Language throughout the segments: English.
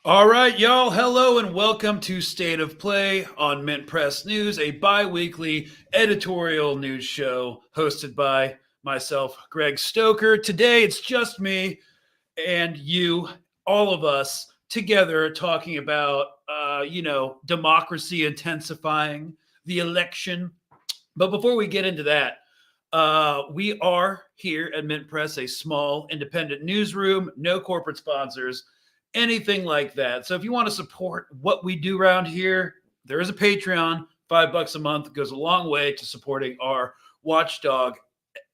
All right, y'all. Hello and welcome to State of Play on Mint Press News, a bi-weekly editorial news show hosted by myself, Greg Stoker. Today, it's just me and you, all of us together talking about, democracy intensifying, the election. But before we get into that, we are here at Mint Press, a small independent newsroom, no corporate sponsors, anything like that. So if you want to support what we do around here, there is a Patreon. $5 a month goes a long way to supporting our watchdog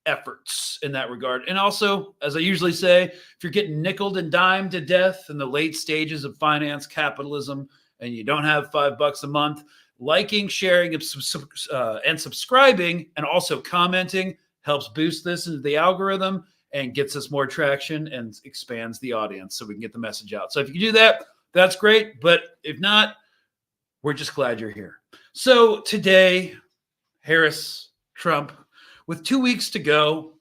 efforts in that regard. And also, as I usually say, if you're getting nickeled and dimed to death in the late stages of finance capitalism and you don't have $5 a month, liking, sharing, and subscribing, and also commenting helps boost this into the algorithm and gets us more traction and expands the audience so we can get the message out. So if you do that, that's great. But if not, we're just glad you're here. So today, Harris, Trump, with 2 weeks to go,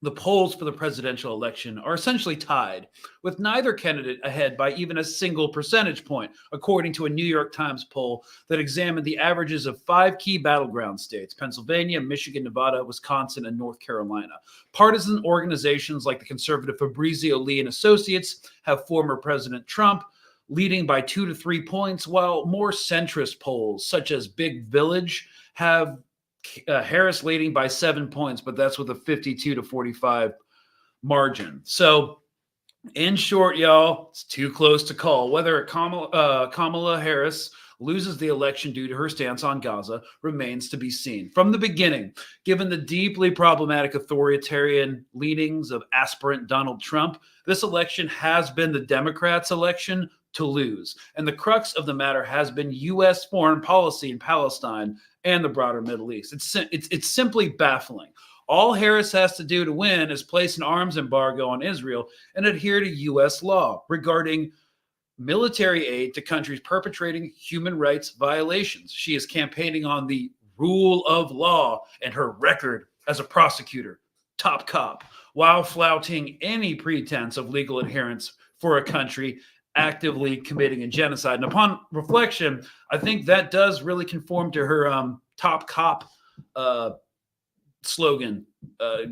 the polls for the presidential election are essentially tied, with neither candidate ahead by even a single percentage point, according to a New York Times poll that examined the averages of 5 key battleground states: Pennsylvania, Michigan, Nevada, Wisconsin, and North Carolina. Partisan organizations like the conservative Fabrizio Lee and Associates have former President Trump leading by 2 to 3 points, while more centrist polls, such as Big Village, have Harris leading by 7 points, but that's with a 52 to 45 margin. So, in short, y'all, it's too close to call. Whether Kamala Harris loses the election due to her stance on Gaza remains to be seen. From the beginning, given the deeply problematic authoritarian leanings of aspirant Donald Trump, this election has been the Democrats' election to lose. And the crux of the matter has been U.S. foreign policy in Palestine and the broader Middle East. It's simply baffling. All Harris has to do to win is place an arms embargo on Israel and adhere to U.S. law regarding military aid to countries perpetrating human rights violations. She is campaigning on the rule of law and her record as a prosecutor, top cop, while flouting any pretense of legal adherence for a country actively committing a genocide. And upon reflection, I think that does really conform to her top cop slogan,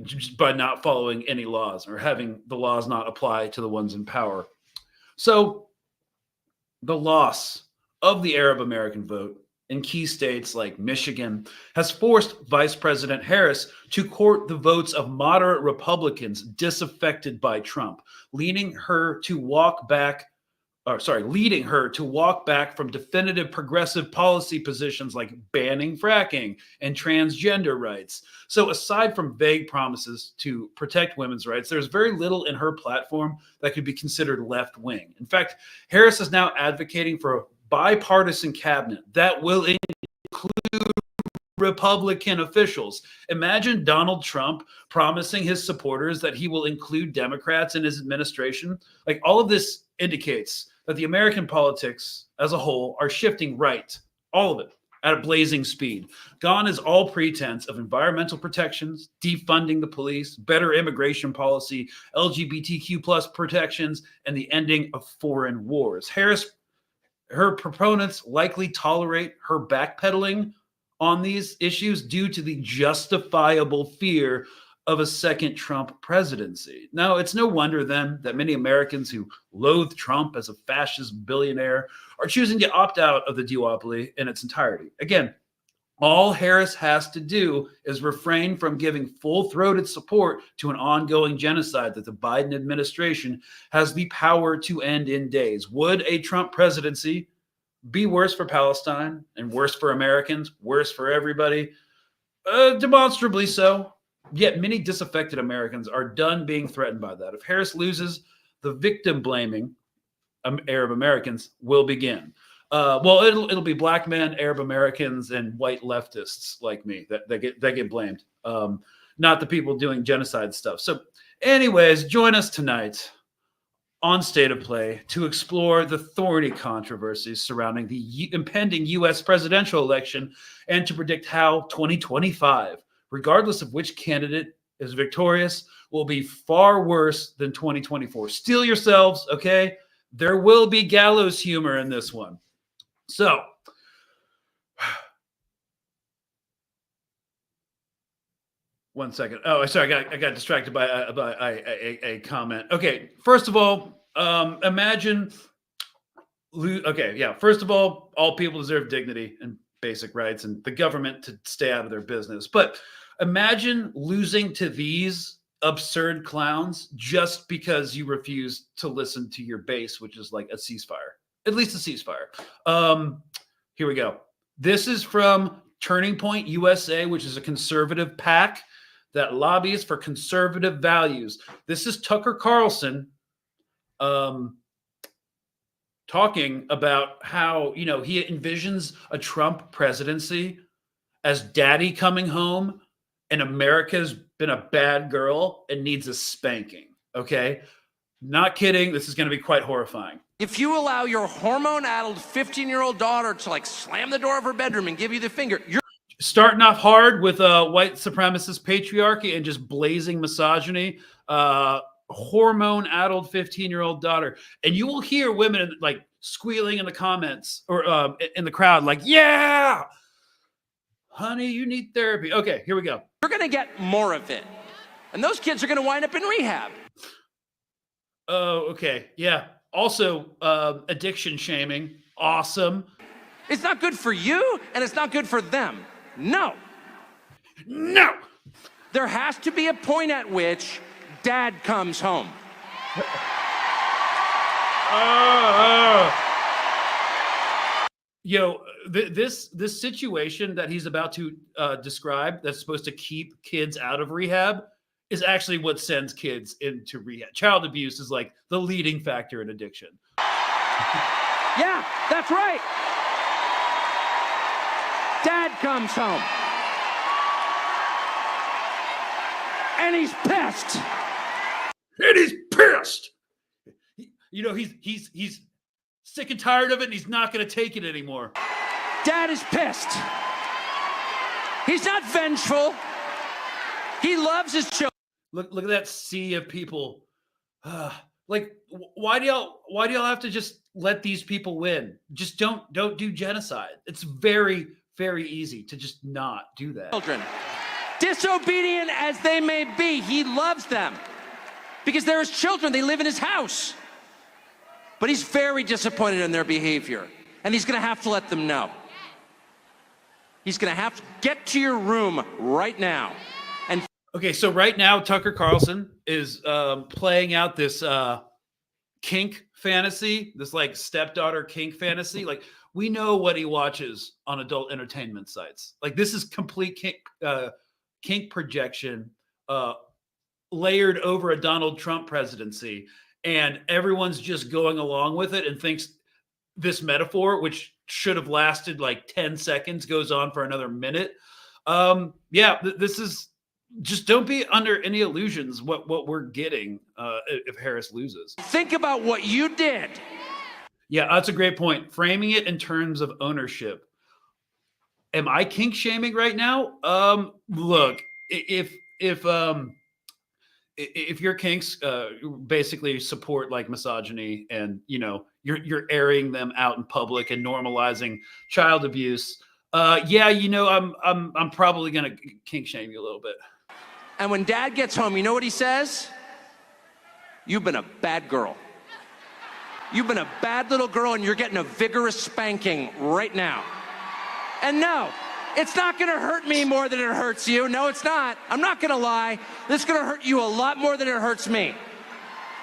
just by not following any laws or having the laws not apply to the ones in power. So the loss of the Arab American vote in key states like Michigan has forced Vice President Harris to court the votes of moderate Republicans disaffected by Trump, leading her to walk back from definitive progressive policy positions like banning fracking and transgender rights. So aside from vague promises to protect women's rights, there's very little in her platform that could be considered left-wing. In fact, Harris is now advocating for a bipartisan cabinet that will include Republican officials. Imagine Donald Trump promising his supporters that he will include Democrats in his administration. Like, all of this indicates that the American politics as a whole are shifting right, all of it, at a blazing speed. Gone is all pretense of environmental protections, defunding the police, better immigration policy, LGBTQ plus protections, and the ending of foreign wars. Her proponents likely tolerate her backpedaling on these issues due to the justifiable fear of a second Trump presidency. Now, it's no wonder then that many Americans who loathe Trump as a fascist billionaire are choosing to opt out of the duopoly in its entirety. Again, all Harris has to do is refrain from giving full-throated support to an ongoing genocide that the Biden administration has the power to end in days. Would a Trump presidency be worse for Palestine and worse for Americans, worse for everybody? Demonstrably so. Yet many disaffected Americans are done being threatened by that. If Harris loses, the victim blaming Arab Americans will begin. It'll be black men, Arab Americans, and white leftists like me that get blamed. Not the people doing genocide stuff. So, anyways, join us tonight on State of Play to explore the thorny controversies surrounding the impending U.S. presidential election and to predict how 2025, regardless of which candidate is victorious, will be far worse than 2024. Steel yourselves, okay? there will be gallows humor in this one. So, one second. Oh, sorry, I got distracted by a comment. Okay, first of all, imagine. Okay, yeah. First of all people deserve dignity and basic rights, and the government to stay out of their business. But imagine losing to these absurd clowns just because you refuse to listen to your base, which is like a ceasefire, at least a ceasefire. Here we go. This is from Turning Point USA, which is a conservative PAC that lobbies for conservative values. This is Tucker Carlson talking about how, he envisions a Trump presidency as daddy coming home and America's been a bad girl and needs a spanking. Okay? Not kidding. This is going to be quite horrifying. If you allow your hormone-addled 15-year-old daughter to slam the door of her bedroom and give you the finger, you're starting off hard with white supremacist patriarchy and just blazing misogyny. Hormone-addled 15-year-old daughter, and you will hear women squealing in the comments or in the crowd, yeah, honey, you need therapy. Okay, here we go. You're going to get more of it, and those kids are going to wind up in rehab. Oh, okay, yeah. Also, addiction shaming, awesome. It's not good for you, and it's not good for them. No. There has to be a point at which dad comes home. This situation that he's about to describe that's supposed to keep kids out of rehab is actually what sends kids into rehab. Child abuse is the leading factor in addiction. Yeah, that's right. Dad comes home. And he's pissed. He's sick and tired of it, and he's not going to take it anymore. Dad is pissed. He's not vengeful. He loves his children. Look at that sea of people. Why do y'all have to just let these people win? Just don't do genocide. It's very, very easy to just not do that. Children, disobedient as they may be, he loves them because they're his children. They live in his house. But he's very disappointed in their behavior, and he's going to have to let them know. He's going to have to get to your room right now. And okay, so right now Tucker Carlson is playing out this kink fantasy, this stepdaughter kink fantasy. We know what he watches on adult entertainment sites. This is complete kink projection layered over a Donald Trump presidency. And everyone's just going along with it and thinks this metaphor, which should have lasted 10 seconds, goes on for another minute. This is just, don't be under any illusions what we're getting if Harris loses. Think about what you did. Yeah, that's a great point. Framing it in terms of ownership. Am I kink shaming right now? Look, if your kinks basically support misogyny and you're airing them out in public and normalizing child abuse, I'm probably gonna kink shame you a little bit. And when dad gets home, you know what he says? You've been a bad girl. You've been a bad little girl, and you're getting a vigorous spanking right now. And no, it's not going to hurt me more than it hurts you. No, it's not. I'm not going to lie. This is going to hurt you a lot more than it hurts me.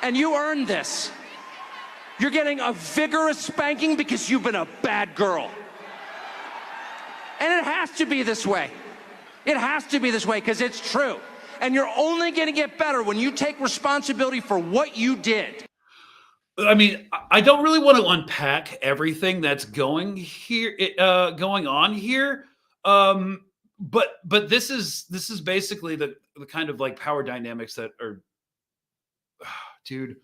And you earned this. You're getting a vigorous spanking because you've been a bad girl. And it has to be this way. It has to be this way because it's true. And you're only going to get better when you take responsibility for what you did. I mean, I don't really want to unpack everything that's going on here. But this is basically the kind of power dynamics that are, dude.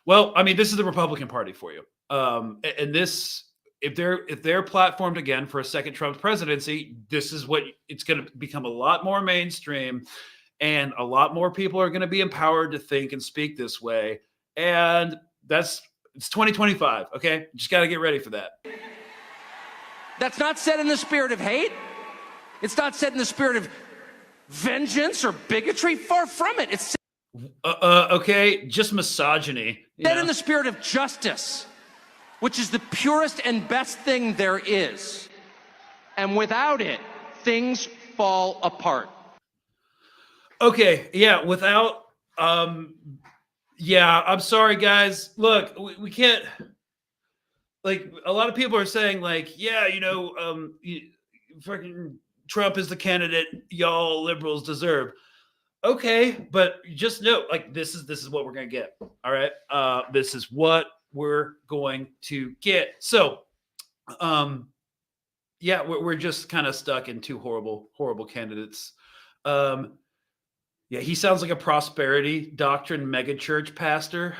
Well, I mean, this is the Republican Party for you. And this, if they're platformed again for a second Trump presidency, this is what it's going to become a lot more mainstream, and a lot more people are going to be empowered to think and speak this way. And that's It's 2025. Okay, just got to get ready for that. That's not said in the spirit of hate. It's not said in the spirit of vengeance or bigotry. Far from it. It's Okay, just misogyny. said in the spirit of justice, which is the purest and best thing there is. And without it, things fall apart. Okay, yeah, without, yeah, I'm sorry, guys. Look, we can't, like, a lot of people are saying, like, yeah, fucking Trump is the candidate y'all liberals deserve. Okay, but just know, like, this is what we're gonna get. All right, this is what we're going to get. So, yeah, we're just kind of stuck in two horrible candidates. Yeah, he sounds like a prosperity doctrine megachurch pastor.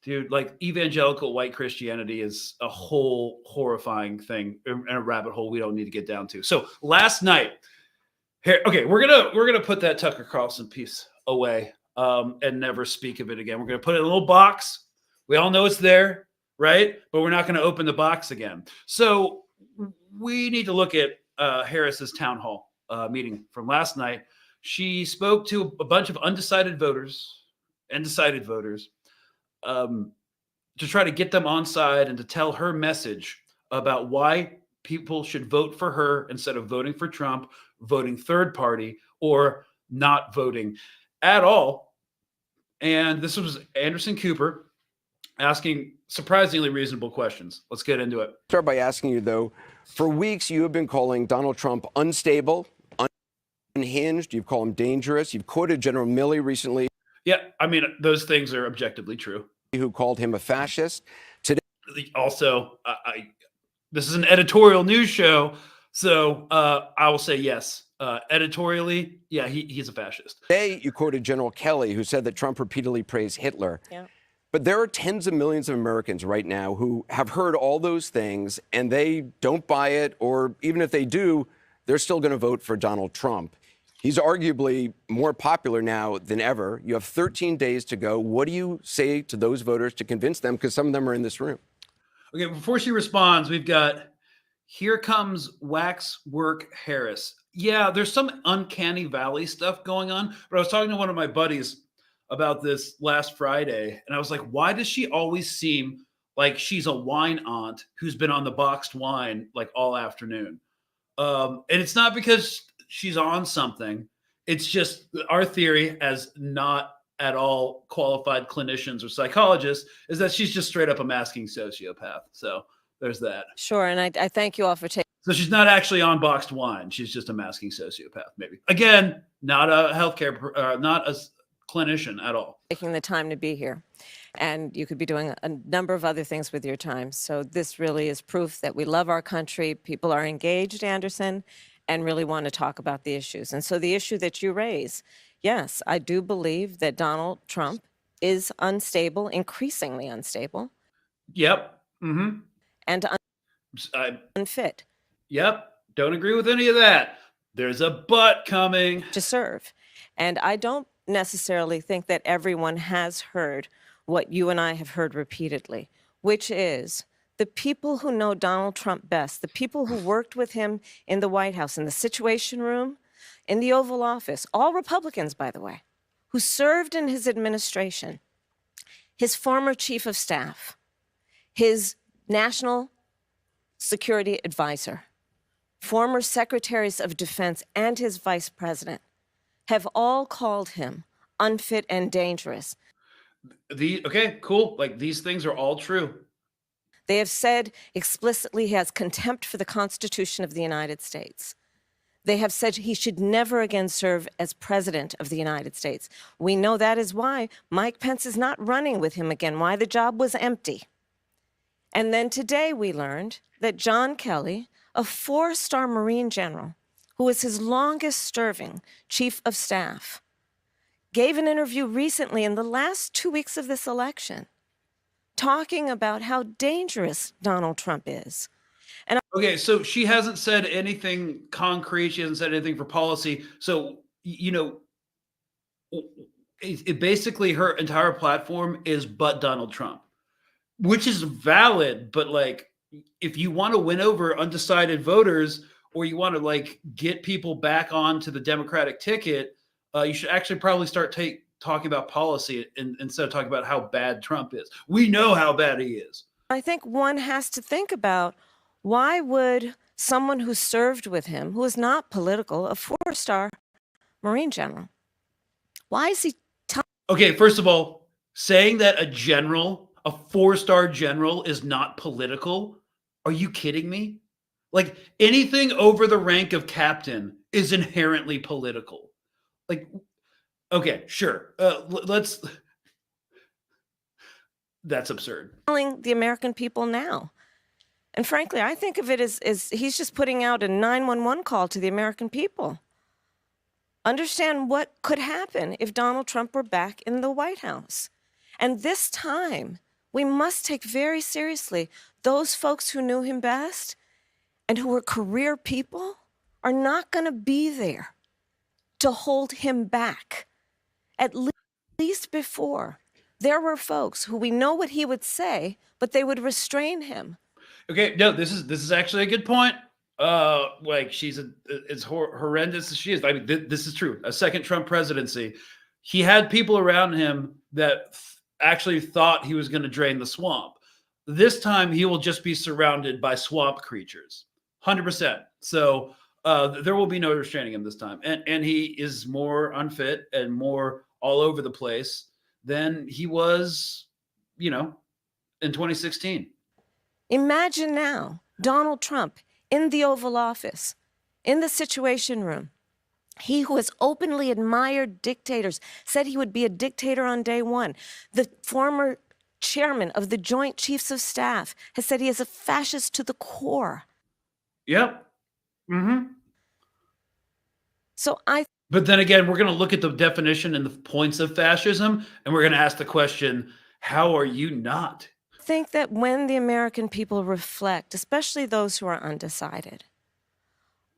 Dude, like evangelical white Christianity is a whole horrifying thing and a rabbit hole we don't need to get down to. So last night, here, okay, we're gonna put that Tucker Carlson piece away and never speak of it again. We're gonna put it in a little box. We all know it's there, right? But we're not gonna open the box again. So we need to look at Harris's town hall meeting from last night. She spoke to a bunch of undecided voters to try to get them on side and to tell her message about why people should vote for her instead of voting for Trump, voting third party, or not voting at all. And this was Anderson Cooper asking surprisingly reasonable questions. Let's get into it. Start by asking you, though, for weeks you have been calling Donald Trump unstable, unhinged. You've called him dangerous. You've quoted General Milley recently. Yeah, I mean, those things are objectively true. Who called him a fascist. Today, also, this is an editorial news show, so I will say yes. Editorially, yeah, he's a fascist. Today, you quoted General Kelly, who said that Trump repeatedly praised Hitler. Yeah. But there are tens of millions of Americans right now who have heard all those things, and they don't buy it, or even if they do, they're still going to vote for Donald Trump. He's arguably more popular now than ever. You have 13 days to go. What do you say to those voters to convince them? Because some of them are in this room. Okay, before she responds, we've got, here comes Waxwork Harris. Yeah, there's some uncanny valley stuff going on. But I was talking to one of my buddies about this last Friday, and I was like, why does she always seem like she's a wine aunt who's been on the boxed wine like all afternoon? And it's not because she's on something. It's just our theory, as not at all qualified clinicians or psychologists, is that she's just straight up a masking sociopath. So there's that. Sure. And I thank you all for taking. So she's not actually on boxed wine. She's just a masking sociopath, maybe. Again, not a healthcare, not a clinician at all. Taking the time to be here. And you could be doing a number of other things with your time. So this really is proof that we love our country. People are engaged, Anderson, and really want to talk about the issues. And so the issue that you raise, yes, I do believe that Donald Trump is unstable, increasingly unstable. Yep. Mm-hmm. And unfit. Yep. Don't agree with any of that. There's a but coming. To serve. And I don't necessarily think that everyone has heard what you and I have heard repeatedly, which is the people who know Donald Trump best, the people who worked with him in the White House, in the Situation Room, in the Oval Office, all Republicans, by the way, who served in his administration, his former chief of staff, his national security advisor, former secretaries of defense, and his vice president have all called him unfit and dangerous. Okay, cool. Like, these things are all true. They have said explicitly he has contempt for the Constitution of the United States. They have said he should never again serve as president of the United States. We know that is why Mike Pence is not running with him again, why the job was empty. And then today we learned that John Kelly, a 4-star Marine general, who was his longest serving chief of staff, gave an interview recently in the last 2 weeks of this election, talking about how dangerous Donald Trump is. And okay, so she hasn't said anything concrete. She hasn't said anything for policy. So, it basically, her entire platform is but Donald Trump. which is valid, but like, if you want to win over undecided voters, or you want to like get people back onto the Democratic ticket, you should actually probably start talking about policy instead of talking about how bad Trump is. We know how bad he is. I think one has to think about, why would someone who served with him, who is not political, a 4-star Marine general, why is he Okay, first of all, saying that a 4-star general is not political, are you kidding me? Like, anything over the rank of captain is inherently political. Like, okay, sure. That's absurd. telling the American people now? And frankly, I think of it as he's just putting out a 911 call to the American people. Understand what could happen if Donald Trump were back in the White House. And this time, we must take very seriously those folks who knew him best and who were career people are not going to be there to hold him back. At least before, there were folks who we know what he would say, but they would restrain him. Okay, no, this is actually a good point. Like, she's as horrendous as she is. I mean, this is true. A second Trump presidency, he had people around him that actually thought he was going to drain the swamp. This time, he will just be surrounded by swamp creatures, 100%. So there will be no restraining him this time, and he is more unfit and more all over the place than he was, in 2016. Imagine now Donald Trump in the Oval Office, in the Situation Room. He who has openly admired dictators, said he would be a dictator on day one. The former chairman of the Joint Chiefs of Staff has said he is a fascist to the core. Yep. Mm-hmm. But then again, we're going to look at the definition and the points of fascism, and we're going to ask the question, how are you not? I think that when the American people reflect, especially those who are undecided,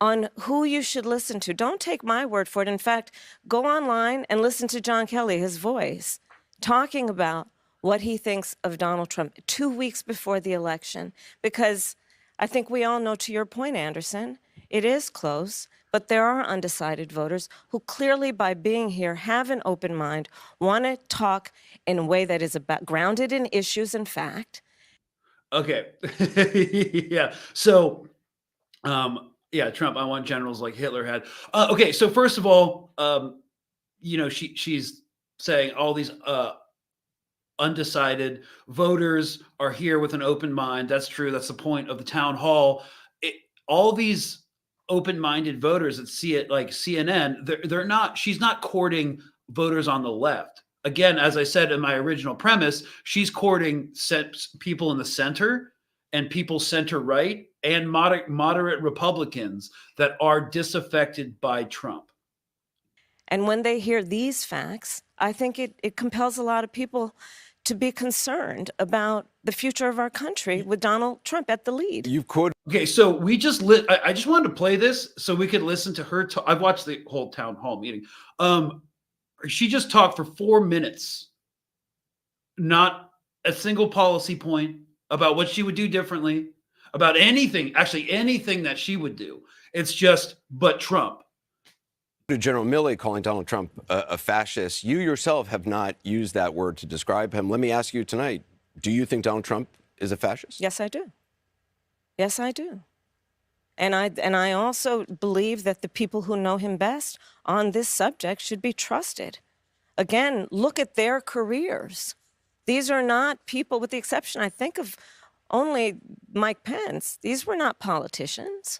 on who you should listen to, don't take my word for it. In fact, go online and listen to John Kelly, his voice, talking about what he thinks of Donald Trump 2 weeks before the election. Because I think we all know, to your point, Anderson, it is close, but there are undecided voters who clearly, by being here, have an open mind, want to talk in a way that is grounded in issues and fact. Okay. Yeah. So, Trump, I want generals like Hitler had. Okay. So first of all, she's saying all these undecided voters are here with an open mind. That's true. That's the point of the town hall. All these open-minded voters that see it, like CNN, they're not, she's not courting voters on the left. Again, as I said in my original premise, she's courting people in the center and people center right and moderate Republicans that are disaffected by Trump. And when they hear these facts, I think it compels a lot of people to be concerned about the future of our country with Donald Trump at the lead. You've quoted. Okay, so we just I just wanted to play this so we could listen to her. I've watched the whole town hall meeting. She just talked for 4 minutes, not a single policy point about what she would do differently, about anything, actually anything that she would do. It's just, but Trump. General Milley calling Donald Trump a fascist. You yourself have not used that word to describe him. Let me ask you tonight, do you think Donald Trump is a fascist? Yes, I do. Yes, I do. And I also believe that the people who know him best on this subject should be trusted. Again, look at their careers. These are not people, with the exception, I think, of only Mike Pence. These were not politicians.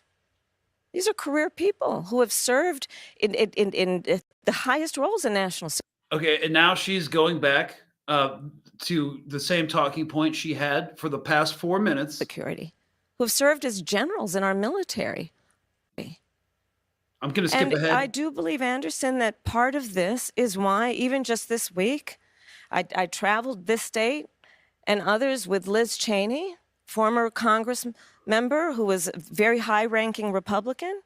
These are career people who have served in the highest roles in national security. Okay, and now she's going back to the same talking point she had for the past 4 minutes. Security, who have served as generals in our military. I'm going to skip ahead. I do believe, Anderson, that part of this is why, even just this week, I traveled this state and others with Liz Cheney, former Congress member who was a very high-ranking Republican.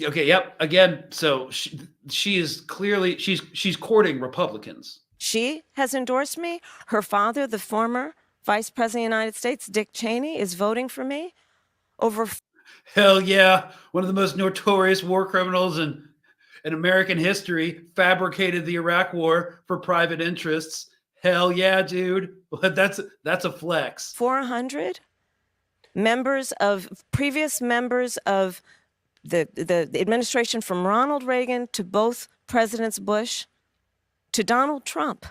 Okay, yep. Again, so she is clearly, she's courting Republicans. She has endorsed me. Her father, the former Vice President of the United States, Dick Cheney, is voting for me over. Hell yeah. One of the most notorious war criminals in American history fabricated the Iraq war for private interests. Hell yeah, dude. That's a flex. 400 previous members of the administration, from Ronald Reagan to both Presidents Bush to Donald Trump.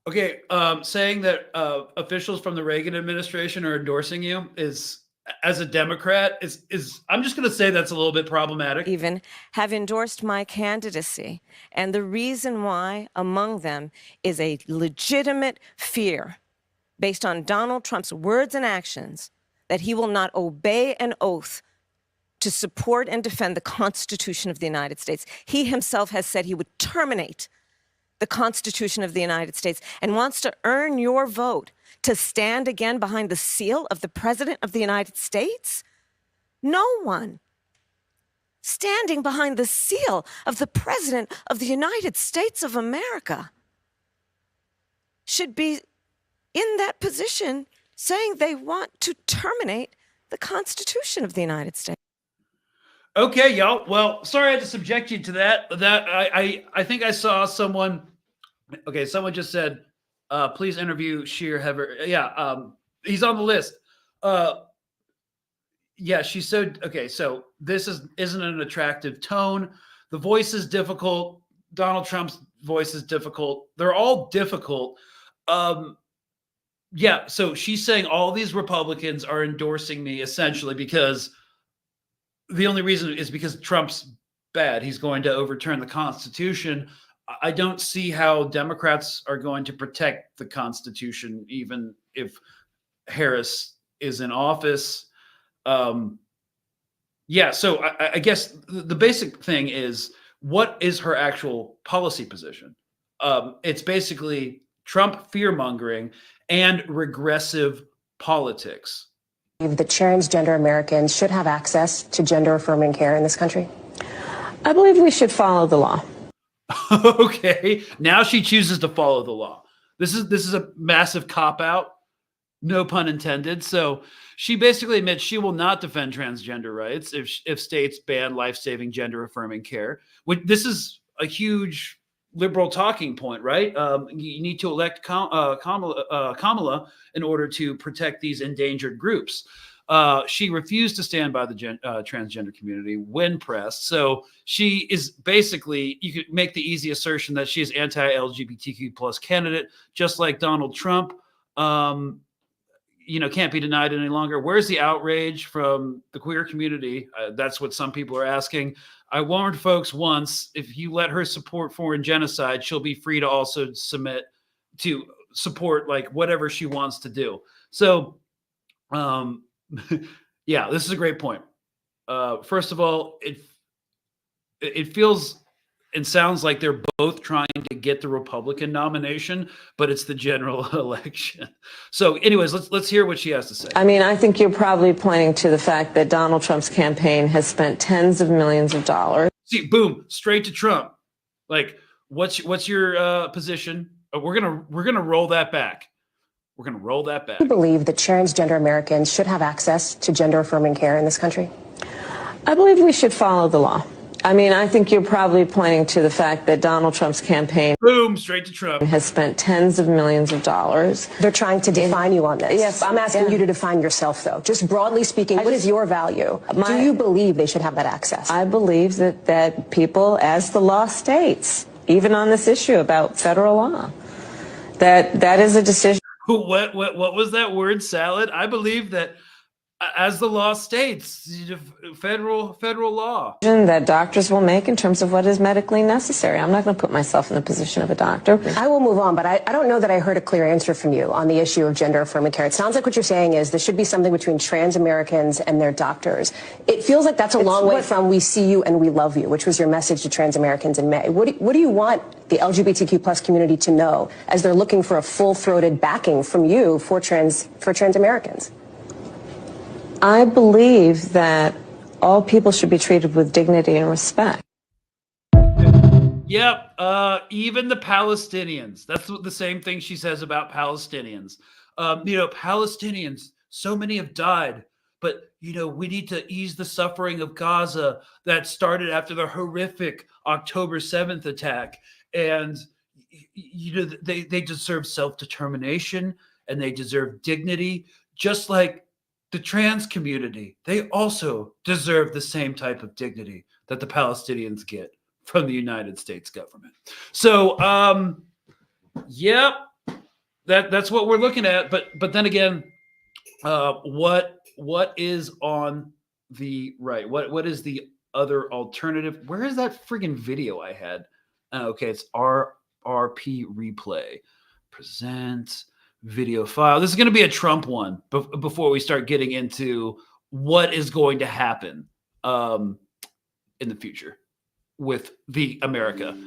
Okay, saying that officials from the Reagan administration are endorsing you is, as a Democrat, is I'm just going to say that's a little bit problematic. Even have endorsed my candidacy. And the reason why, among them, is a legitimate fear based on Donald Trump's words and actions that he will not obey an oath to support and defend the Constitution of the United States. He himself has said he would terminate the Constitution of the United States and wants to earn your vote to stand again behind the seal of the President of the United States? No one standing behind the seal of the President of the United States of America should be in that position saying they want to terminate the Constitution of the United States. Okay, y'all. Well, sorry I had to subject you to that. I think I saw someone. Okay, someone just said, please interview Sheer Hever. Yeah, he's on the list. Yeah, she's so okay. So this isn't an attractive tone. The voice is difficult. Donald Trump's voice is difficult. They're all difficult. Yeah, so she's saying all these Republicans are endorsing me essentially because the only reason is because Trump's bad. He's going to overturn the Constitution. I don't see how Democrats are going to protect the Constitution, even if Harris is in office. Yeah, so I guess the basic thing is, what is her actual policy position? It's basically Trump fear-mongering and regressive politics. That transgender Americans should have access to gender-affirming care in this country? I believe we should follow the law. Okay, now she chooses to follow the law. This is a massive cop-out, no pun intended. So she basically admits she will not defend transgender rights if states ban life-saving gender-affirming care. This is a huge liberal talking point, right? You need to elect Kamala in order to protect these endangered groups. She refused to stand by the transgender community when pressed. So she is basically, you could make the easy assertion that she is anti-LGBTQ plus candidate, just like Donald Trump. Can't be denied any longer. Where's the outrage from the queer community? That's what some people are asking. I warned folks once, if you let her support foreign genocide, she'll be free to also submit to support like whatever she wants to do. So, yeah, this is a great point. First of all, it feels and sounds like they're both trying to get the Republican nomination, but it's the general election. So anyways, let's hear what she has to say. I mean, I think you're probably pointing to the fact that Donald Trump's campaign has spent tens of millions of dollars. See, boom, straight to Trump. Like, what's your position? We're gonna roll that back. We're gonna roll that back. Do you believe that transgender Americans should have access to gender-affirming care in this country? I believe we should follow the law. I mean, I think you're probably pointing to the fact that Donald Trump's campaign, boom, straight to Trump, has spent tens of millions of dollars. They're trying to define you on this. Yes, I'm asking you to define yourself, though. Just broadly speaking, what is your value? Do you believe they should have that access? I believe that people, as the law states, even on this issue about federal law, that is a decision. What was that word, salad? I believe that, as the law states, federal law that doctors will make in terms of what is medically necessary. I'm not going to put myself in the position of a doctor. I will move on, but I don't know that I heard a clear answer from you on the issue of gender-affirming care. It sounds like what you're saying is there should be something between trans Americans and their doctors. It feels like that's a long way from "we see you and we love you," which was your message to trans Americans in May. What do you want the LGBTQ plus community to know as they're looking for a full-throated backing from you for trans Americans? I believe that all people should be treated with dignity and respect. Yep, even the Palestinians. That's the same thing she says about Palestinians. Palestinians, so many have died, but we need to ease the suffering of Gaza that started after the horrific October 7th attack. And they deserve self-determination and they deserve dignity, just like the trans community. They also deserve the same type of dignity that the Palestinians get from the United States government. So, that's what we're looking at. But then again, what is on the right? What is the other alternative? Where is that friggin' video I had? Okay, it's RP replay. Present video file. This is going to be a Trump one before we start getting into what is going to happen in the future with the America.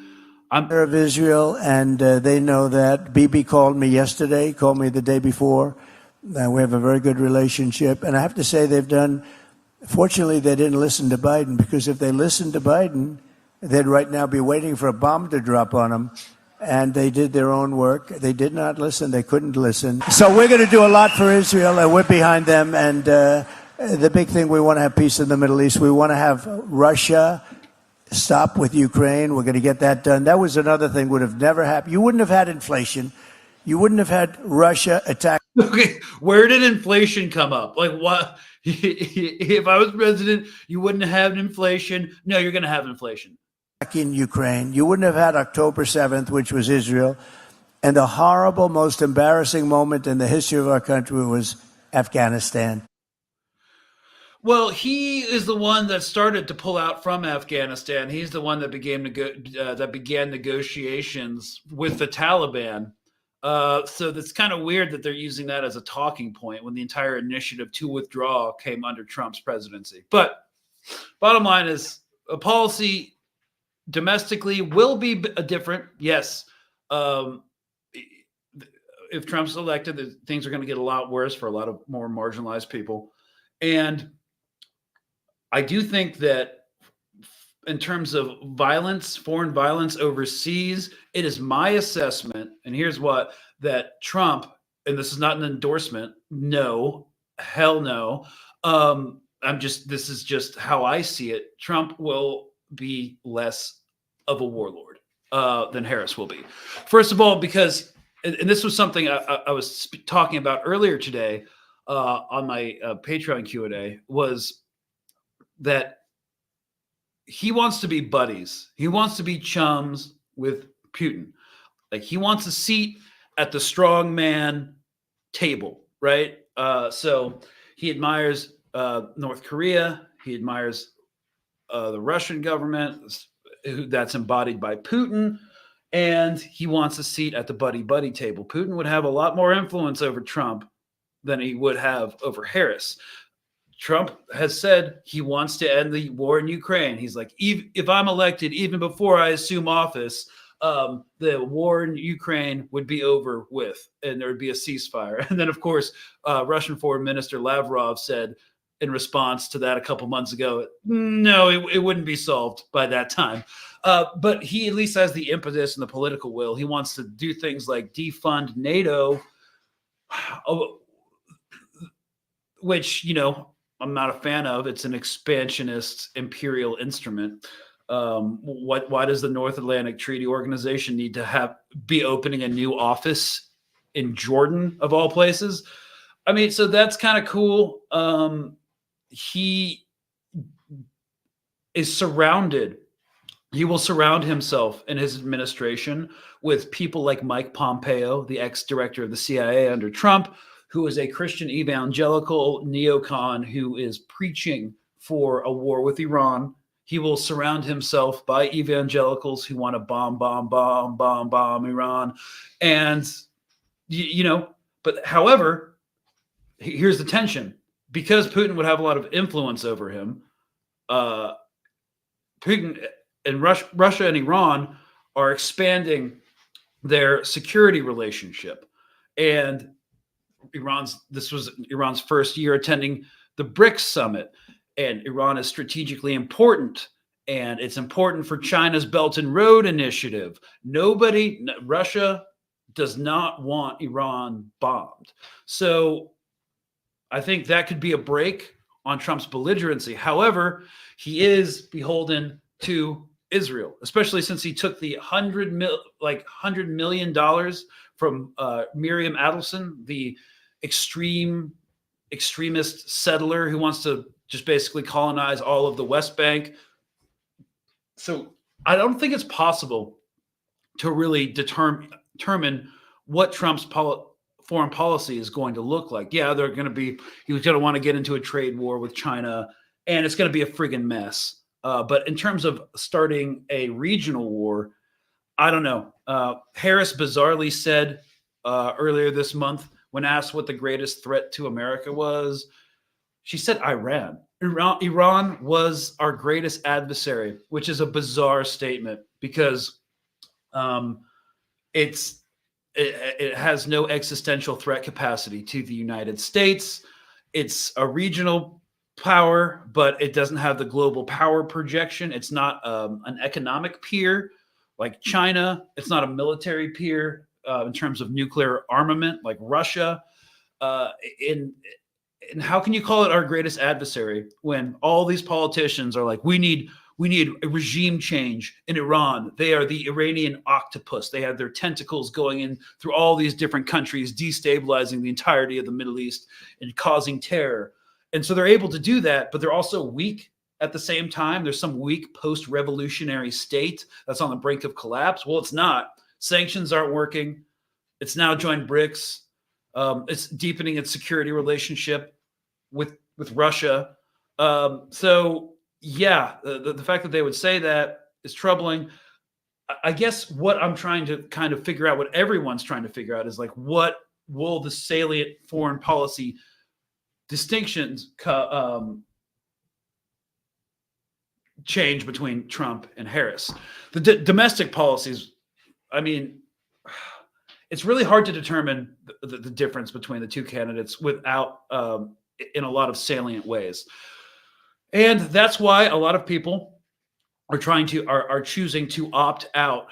I'm of Israel, and they know that. Bibi called me yesterday, called me the day before. We have a very good relationship. And I have to say fortunately, they didn't listen to Biden, because if they listened to Biden, they'd right now be waiting for a bomb to drop on them. And they did their own work. They did not listen. They couldn't listen. So we're going to do a lot for Israel, and we're behind them. And the big thing, we want to have peace in the Middle East. We want to have Russia stop with Ukraine. We're going to get that done. That was another thing would have never happened. You wouldn't have had inflation. You wouldn't have had Russia attack. Okay, where did inflation come up? Like, what? If I was president, you wouldn't have inflation. No, you're going to have inflation. In Ukraine. You wouldn't have had October 7th, which was Israel. And the horrible, most embarrassing moment in the history of our country was Afghanistan. Well, he is the one that started to pull out from Afghanistan. He's the one that began negotiations with the Taliban. So that's kind of weird that they're using that as a talking point when the entire initiative to withdraw came under Trump's presidency. But bottom line is, a policy domestically will be different. Yes. If Trump's elected, things are going to get a lot worse for a lot of more marginalized people. And I do think that in terms of violence, foreign violence overseas, it is my assessment, and here's what, that Trump, and this is not an endorsement, no, hell no. This is just how I see it. Trump will be less of a warlord than Harris will be. First of all, because, and this was something I was talking about earlier today on my Patreon Q&A, was that he wants to be buddies. He wants to be chums with Putin. Like, he wants a seat at the strong man table, right? So he admires North Korea. He admires the Russian government that's embodied by Putin. And he wants a seat at the buddy-buddy table. Putin would have a lot more influence over Trump than he would have over Harris. Trump has said he wants to end the war in Ukraine. He's like, if I'm elected, even before I assume office, the war in Ukraine would be over with and there would be a ceasefire. And then, of course, Russian Foreign Minister Lavrov said in response to that a couple months ago, no, it wouldn't be solved by that time. But he at least has the impetus and the political will. He wants to do things like defund NATO, which, I'm not a fan of. It's an expansionist imperial instrument. Why does the North Atlantic Treaty Organization need to be opening a new office in Jordan, of all places? I mean, so that's kind of cool. He is surrounded. He will surround himself in his administration with people like Mike Pompeo, the ex-director of the CIA under Trump, who is a Christian evangelical neocon who is preaching for a war with Iran. He will surround himself by evangelicals who want to bomb Iran. And, but however, here's the tension. Because Putin would have a lot of influence over him, Putin and Russia and Iran are expanding their security relationship. And this was Iran's first year attending the BRICS summit, and Iran is strategically important, and it's important for China's Belt and Road Initiative. Russia does not want Iran bombed. So I think that could be a break on Trump's belligerency. However, he is beholden to Israel, especially since he took the $100 million from Miriam Adelson, the extremist settler who wants to just basically colonize all of the West Bank. So I don't think it's possible to really determine what Trump's foreign policy is going to look like. Yeah, he's going to want to get into a trade war with China, and it's going to be a friggin' mess. But in terms of starting a regional war, I don't know. Harris bizarrely said earlier this month, when asked what the greatest threat to America was, she said Iran. Iran was our greatest adversary, which is a bizarre statement because it has no existential threat capacity to the United States. It's a regional power, but it doesn't have the global power projection. It's not an economic peer like China. It's not a military peer in terms of nuclear armament like Russia. And how can you call it our greatest adversary when all these politicians are like, we need a regime change in Iran. They are the Iranian octopus. They have their tentacles going in through all these different countries, destabilizing the entirety of the Middle East and causing terror. And so they're able to do that, but they're also weak at the same time. There's some weak post-revolutionary state that's on the brink of collapse. Well, it's not. Sanctions aren't working. It's now joined BRICS. It's deepening its security relationship with Russia. So yeah, the fact that they would say that is troubling. I guess what I'm trying to kind of figure out, what everyone's trying to figure out, is like, what will the salient foreign policy distinctions change between Trump and Harris? The domestic policies, I mean, it's really hard to determine the difference between the two candidates without, in a lot of salient ways. And that's why a lot of people are choosing to opt out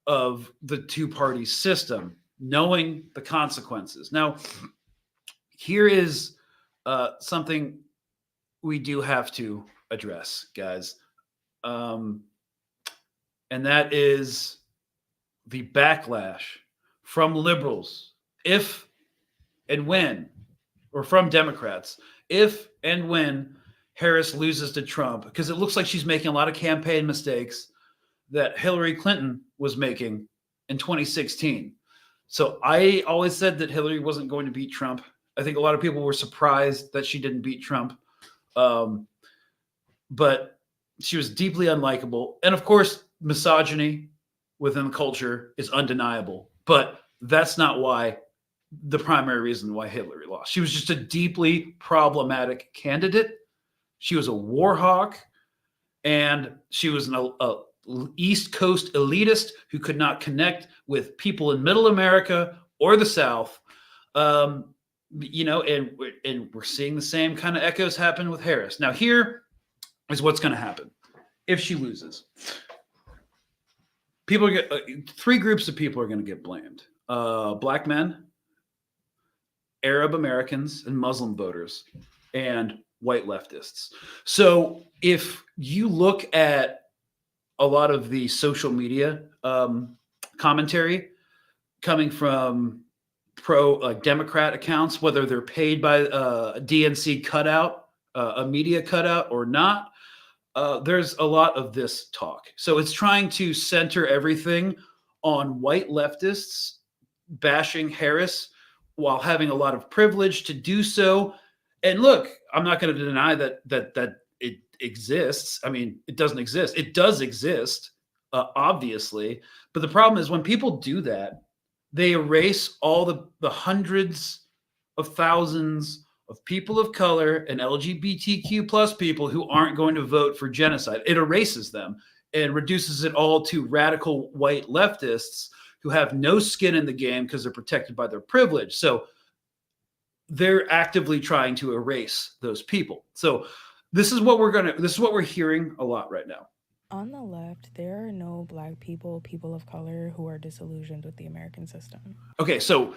of the two-party system, knowing the consequences. Now, here is something we do have to address, guys. And that is the backlash from liberals, if and when, or from Democrats, if and when Harris loses to Trump, because it looks like she's making a lot of campaign mistakes that Hillary Clinton was making in 2016. So I always said that Hillary wasn't going to beat Trump. I think a lot of people were surprised that she didn't beat Trump. But she was deeply unlikable. And of course, misogyny within the culture is undeniable. But that's not the primary reason why Hillary lost. She was just a deeply problematic candidate. She was a war hawk, and she was an East Coast elitist who could not connect with people in Middle America or the South. And we're seeing the same kind of echoes happen with Harris. Now, here is what's going to happen if she loses. Three groups of people are going to get blamed: Black men, Arab Americans, and Muslim voters, and white leftists. So if you look at a lot of the social media commentary coming from Democrat accounts, whether they're paid by DNC cutout, a media cutout or not, there's a lot of this talk. So it's trying to center everything on white leftists bashing Harris while having a lot of privilege to do so. And look, I'm not going to deny that it exists. I mean, it doesn't exist. It does exist, obviously. But the problem is when people do that, they erase all the hundreds of thousands of people of color and LGBTQ plus people who aren't going to vote for genocide. It erases them and reduces it all to radical white leftists who have no skin in the game because they're protected by their privilege. So they're actively trying to erase those people. So this is what we're hearing a lot right now. On the left, there are no Black people, people of color who are disillusioned with the American system. Okay, so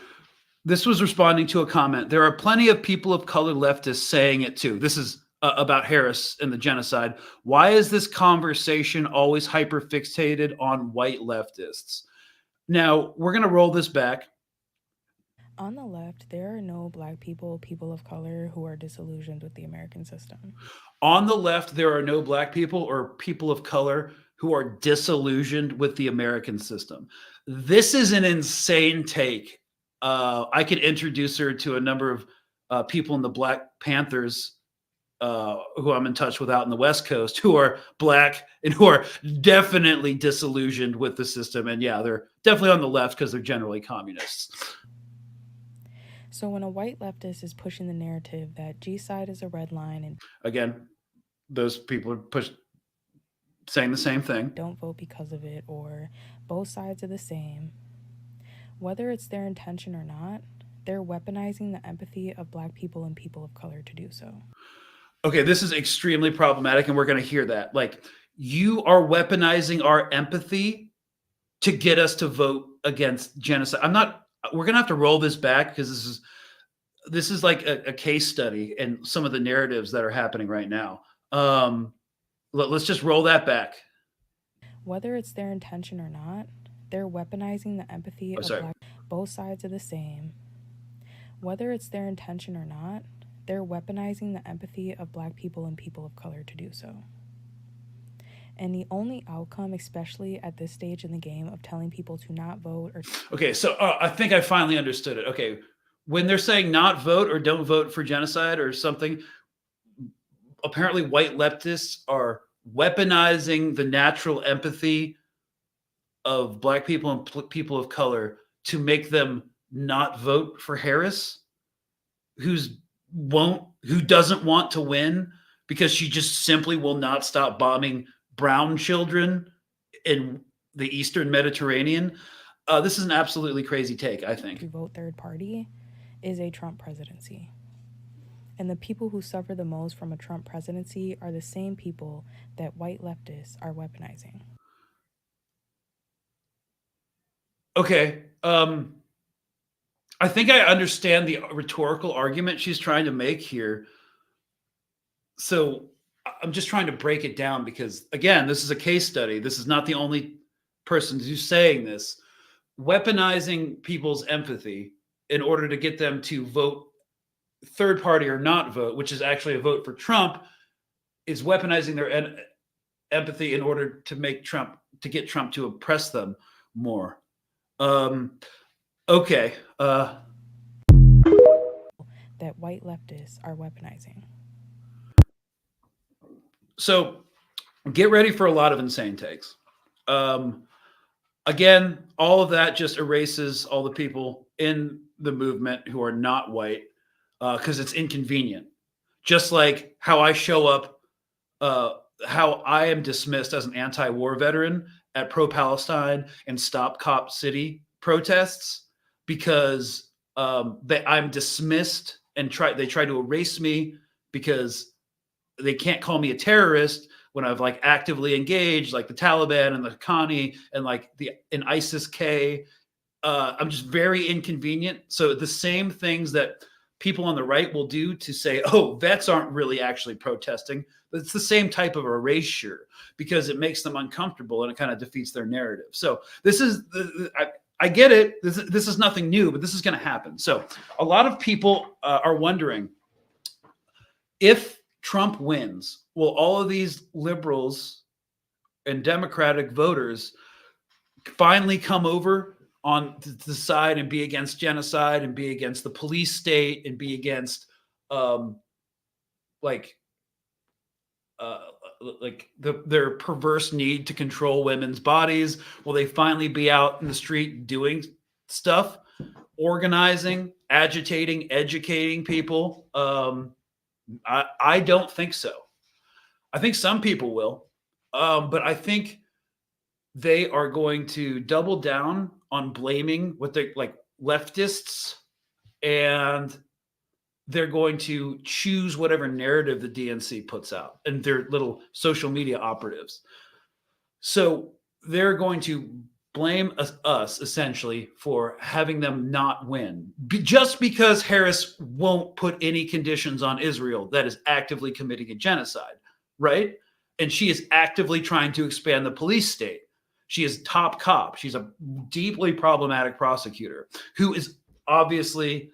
this was responding to a comment. There are plenty of people of color leftists saying it too. This is about Harris and the genocide. Why is this conversation always hyper fixated on white leftists? Now, we're going to roll this back. On the left, there are no Black people, people of color who are disillusioned with the American system. On the left, there are no Black people or people of color who are disillusioned with the American system. This is an insane take. I could introduce her to a number of people in the Black Panthers who I'm in touch with out in the West Coast who are Black and who are definitely disillusioned with the system. And yeah, they're definitely on the left because they're generally communists. So when a white leftist is pushing the narrative that G-side is a red line and again, those people are saying the same thing. Don't vote because of it, or both sides are the same. Whether it's their intention or not, they're weaponizing the empathy of Black people and people of color to do so. Okay, this is extremely problematic, and we're going to hear that. Like, you are weaponizing our empathy to get us to vote against genocide. We're going to have to roll this back because this is like a case study and some of the narratives that are happening right now. Let's just roll that back. Whether it's their intention or not, they're weaponizing the empathy of Black. Both sides are the same. Whether it's their intention or not, they're weaponizing the empathy of Black people and people of color to do so. And the only outcome, especially at this stage in the game, of telling people to not vote or... Okay, so I think I finally understood it. Okay, when they're saying not vote or don't vote for genocide or something, apparently white leftists are weaponizing the natural empathy of Black people and people of color to make them not vote for Harris, who doesn't want to win because she just simply will not stop bombing brown children in the Eastern Mediterranean. This is an absolutely crazy take, I think. To vote third party is a Trump presidency. And the people who suffer the most from a Trump presidency are the same people that white leftists are weaponizing. Okay. I think I understand the rhetorical argument she's trying to make here. So I'm just trying to break it down because, again, this is a case study. This is not the only person who's saying this. Weaponizing people's empathy in order to get them to vote third party or not vote, which is actually a vote for Trump, is weaponizing their empathy in order to get Trump to oppress them more. Okay. That white leftists are weaponizing. So get ready for a lot of insane takes. Again, all of that just erases all the people in the movement who are not white because it's inconvenient. Just like how I show up, how I am dismissed as an anti-war veteran at pro-Palestine and Stop Cop City protests because I'm dismissed and they try to erase me because they can't call me a terrorist when I've like actively engaged like the Taliban and the Haqqani and like in ISIS-K. I'm just very inconvenient. So the same things that people on the right will do to say, oh, vets aren't really actually protesting, but it's the same type of erasure because it makes them uncomfortable and it kind of defeats their narrative. So this is, I get it. This is nothing new, but this is going to happen. So a lot of people are wondering if Trump wins, will all of these liberals and Democratic voters finally come over on the side and be against genocide and be against the police state and be against their perverse need to control women's bodies? Will they finally be out in the street doing stuff, organizing, agitating, educating people? I don't think so. I think some people will, but I think they are going to double down on blaming what they like leftists, and they're going to choose whatever narrative the DNC puts out and their little social media operatives. So they're going to blame us essentially for having them not win just because Harris won't put any conditions on Israel that is actively committing a genocide, right? And she is actively trying to expand the police state. She is top cop. She's a deeply problematic prosecutor who is obviously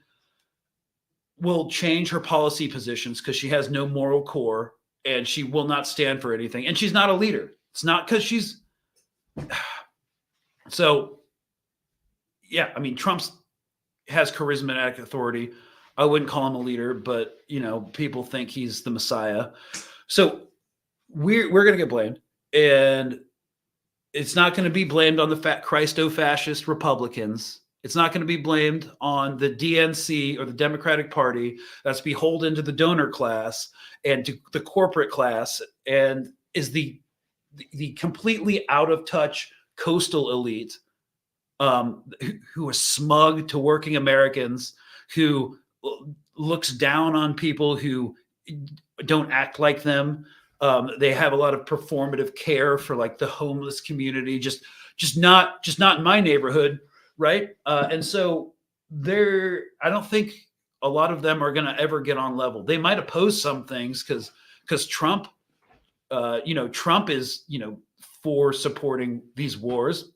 will change her policy positions because she has no moral core and she will not stand for anything. And she's not a leader. It's not because she's so, yeah, I mean, Trump has charismatic authority. I wouldn't call him a leader, but, you know, people think he's the Messiah. So we're going to get blamed. And it's not going to be blamed on the Christo-fascist Republicans. It's not going to be blamed on the DNC or the Democratic Party that's beholden to the donor class and to the corporate class and is the completely out of touch coastal elite who are smug to working Americans, who looks down on people who don't act like them. They have a lot of performative care for like the homeless community, just not in my neighborhood, right? And so I don't think a lot of them are going to ever get on level. They might oppose some things because Trump, Trump is for supporting these wars,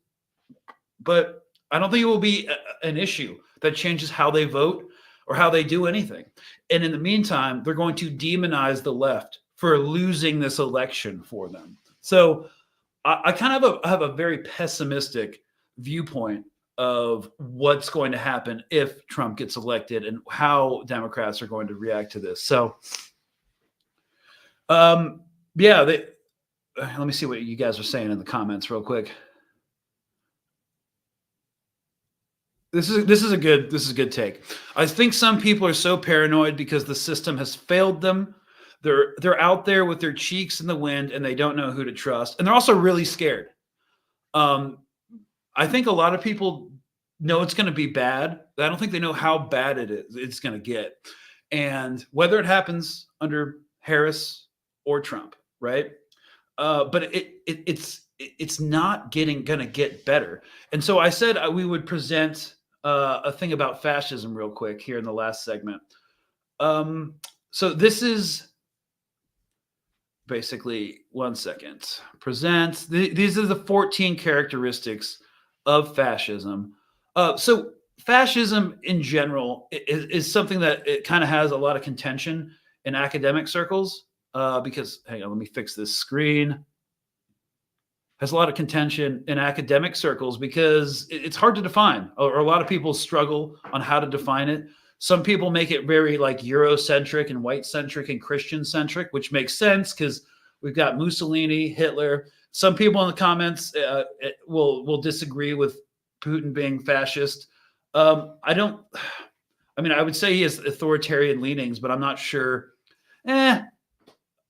but I don't think it will be an issue that changes how they vote or how they do anything. And in the meantime, they're going to demonize the left for losing this election for them. So I kind of have a very pessimistic viewpoint of what's going to happen if Trump gets elected and how Democrats are going to react to this. So, let me see what you guys are saying in the comments real quick. This is a good take. I think some people are so paranoid because the system has failed them. They're out there with their cheeks in the wind and they don't know who to trust. And they're also really scared. I think a lot of people know it's going to be bad. I don't think they know how bad it's going to get. And whether it happens under Harris or Trump, right? But it's not going to get better. And so I said we would present a thing about fascism real quick here in the last segment. So this is basically, one second, these are the 14 characteristics of fascism. So fascism in general is something that it kind of has a lot of contention in academic circles. Because, hang on, let me fix this screen. Has a lot of contention in academic circles because it's hard to define, or a lot of people struggle on how to define it. Some people make it very like Eurocentric and white-centric and Christian-centric, which makes sense because we've got Mussolini, Hitler. Some people in the comments will disagree with Putin being fascist. I would say he has authoritarian leanings, but I'm not sure.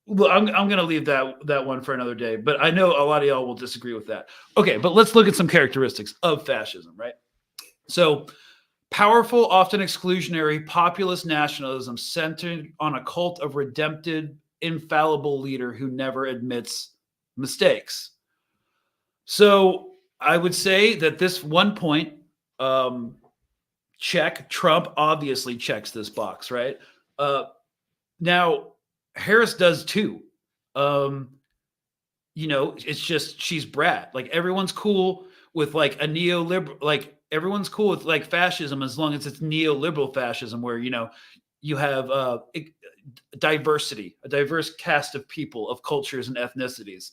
Well, I'm going to leave that one for another day, but I know a lot of y'all will disagree with that. Okay, but let's look at some characteristics of fascism, right? So powerful, often exclusionary, populist nationalism centered on a cult of redemptive, infallible leader who never admits mistakes. So I would say that this one point, check, Trump obviously checks this box, right? Now, Harris does too. It's just she's brat. Like everyone's cool with like a neoliberal, like everyone's cool with like fascism as long as it's neoliberal fascism, where you have diversity, a diverse cast of people, of cultures and ethnicities.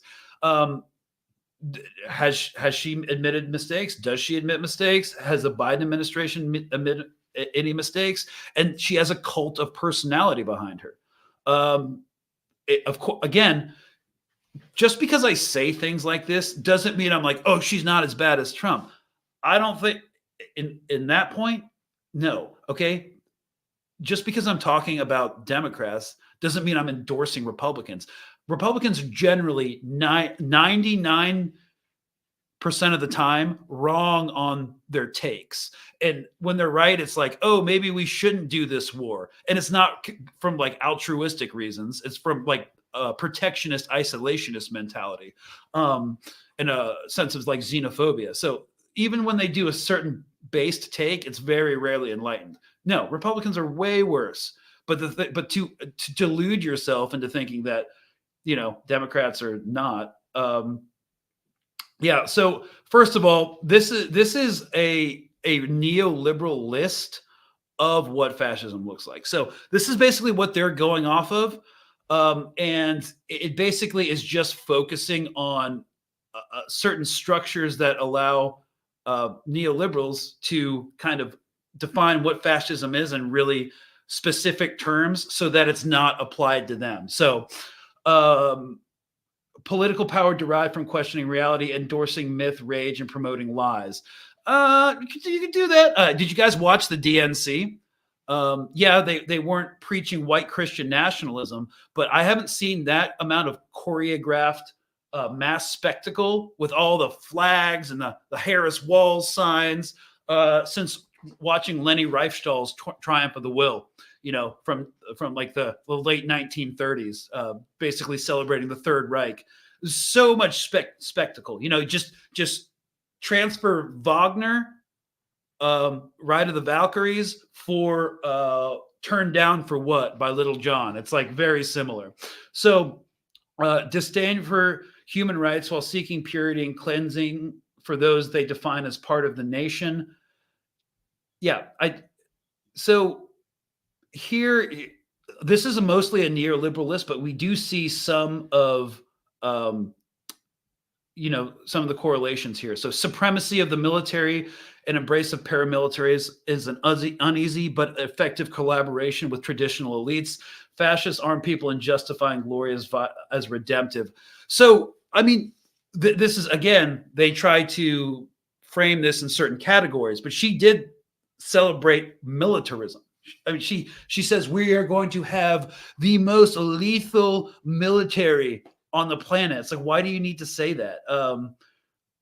Has she admitted mistakes? Does she admit mistakes? Has the Biden administration admitted any mistakes? And she has a cult of personality behind her. Of course, again, just because I say things like this doesn't mean I'm like, oh, she's not as bad as Trump. I don't think in that point, no. Okay. Just because I'm talking about Democrats doesn't mean I'm endorsing Republicans. Republicans are generally 99% of the time wrong on their takes. And when they're right, it's like, oh, maybe we shouldn't do this war. And it's not from like altruistic reasons. It's from like protectionist, isolationist mentality. in a sense of like xenophobia. So even when they do a certain based take, it's very rarely enlightened. No, Republicans are way worse. But to delude yourself into thinking that, you know, Democrats are not. Yeah. So first of all, this is a neoliberal list of what fascism looks like. So this is basically what they're going off of. And it basically is just focusing on certain structures that allow neoliberals to kind of define what fascism is in really specific terms so that it's not applied to them. So political power derived from questioning reality, endorsing myth, rage, and promoting lies. You can do that. Did you guys watch the DNC? Yeah, they weren't preaching white Christian nationalism, but I haven't seen that amount of choreographed mass spectacle with all the flags and the Harris Walls signs since watching Leni Riefenstahl's Triumph of the Will, you know, from like the late 1930s, basically celebrating the Third Reich. So much spectacle, you know, just transfer Wagner, Ride of the Valkyries for Turned Down for What by Little John. It's like very similar. So disdain for human rights while seeking purity and cleansing for those they define as part of the nation. Yeah, so here, this is mostly a neoliberal list, but we do see some of you know, some of the correlations here. So supremacy of the military and embrace of paramilitaries is an uneasy but effective collaboration with traditional elites. Fascist armed people and justifying glory as redemptive. So, I mean, this is, again, they try to frame this in certain categories, but she did celebrate militarism. I mean, she says we are going to have the most lethal military on the planet. It's like, why do you need to say that?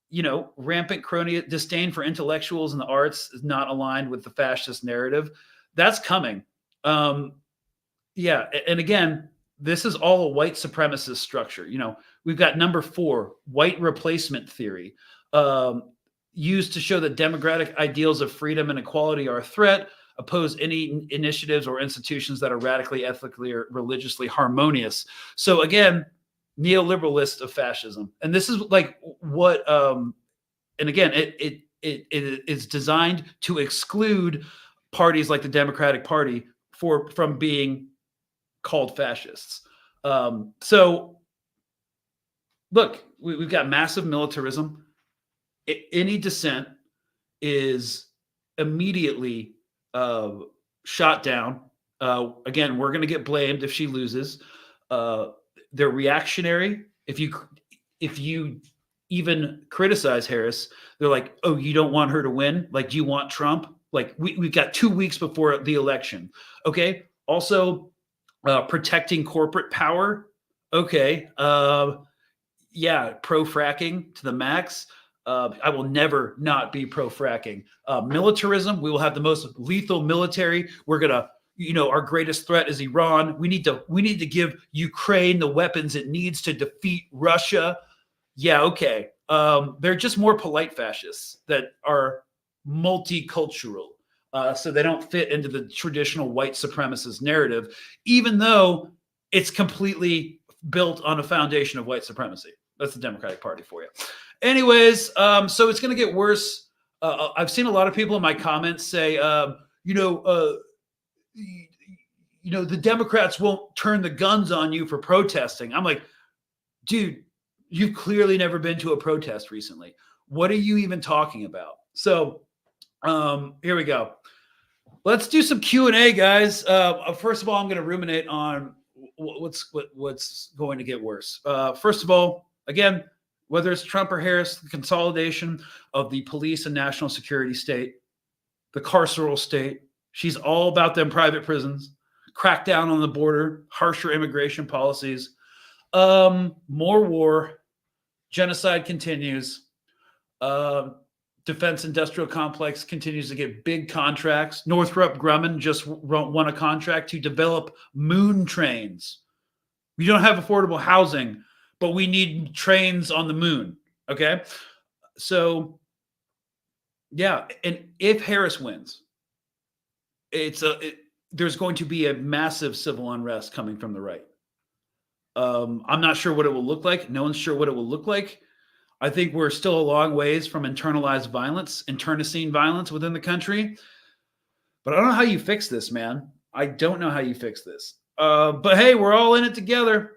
You know, rampant crony disdain for intellectuals and the arts is not aligned with the fascist narrative. That's coming. Yeah, and again, this is all a white supremacist structure. You know, we've got number 4, white replacement theory, used to show that democratic ideals of freedom and equality are a threat, oppose any initiatives or institutions that are radically, ethically, or religiously harmonious. So again, neoliberal of fascism. And this is like what, and again, it is designed to exclude parties like the Democratic Party from being called fascists. So look, we've got massive militarism. Any dissent is immedately shot down. Again, we're going to get blamed if she loses. They're reactionary. If you even criticize Harris, they're like, oh, you don't want her to win? Like, do you want Trump? Like, we've got 2 weeks before the election. Okay. Also, protecting corporate power. Okay. Yeah. Pro-fracking to the max. I will never not be pro-fracking. Militarism. We will have the most lethal military. We're going to, you know, our greatest threat is Iran. We need to give Ukraine the weapons it needs to defeat Russia. Yeah, okay. They're just more polite fascists that are multicultural. So they don't fit into the traditional white supremacist narrative, even though it's completely built on a foundation of white supremacy. That's the Democratic Party for you. Anyways, so it's going to get worse. I've seen a lot of people in my comments say, the Democrats won't turn the guns on you for protesting. I'm like, dude, you've clearly never been to a protest recently. What are you even talking about? So here we go. Let's do some Q&A, guys. First of all, I'm going to ruminate on what's going to get worse. First of all, again, whether it's Trump or Harris, the consolidation of the police and national security state, the carceral state. She's all about them private prisons, crack down on the border, harsher immigration policies, more war, genocide continues, defense industrial complex continues to get big contracts. Northrop Grumman just won a contract to develop moon trains. We don't have affordable housing, but we need trains on the moon. Okay. So, yeah. And if Harris wins, there's going to be a massive civil unrest coming from the right. I'm not sure what it will look like. No one's sure what it will look like. I think we're still a long ways from internalized violence, internecine violence within the country. But I don't know how you fix this, man. I don't know how you fix this. But hey, we're all in it together.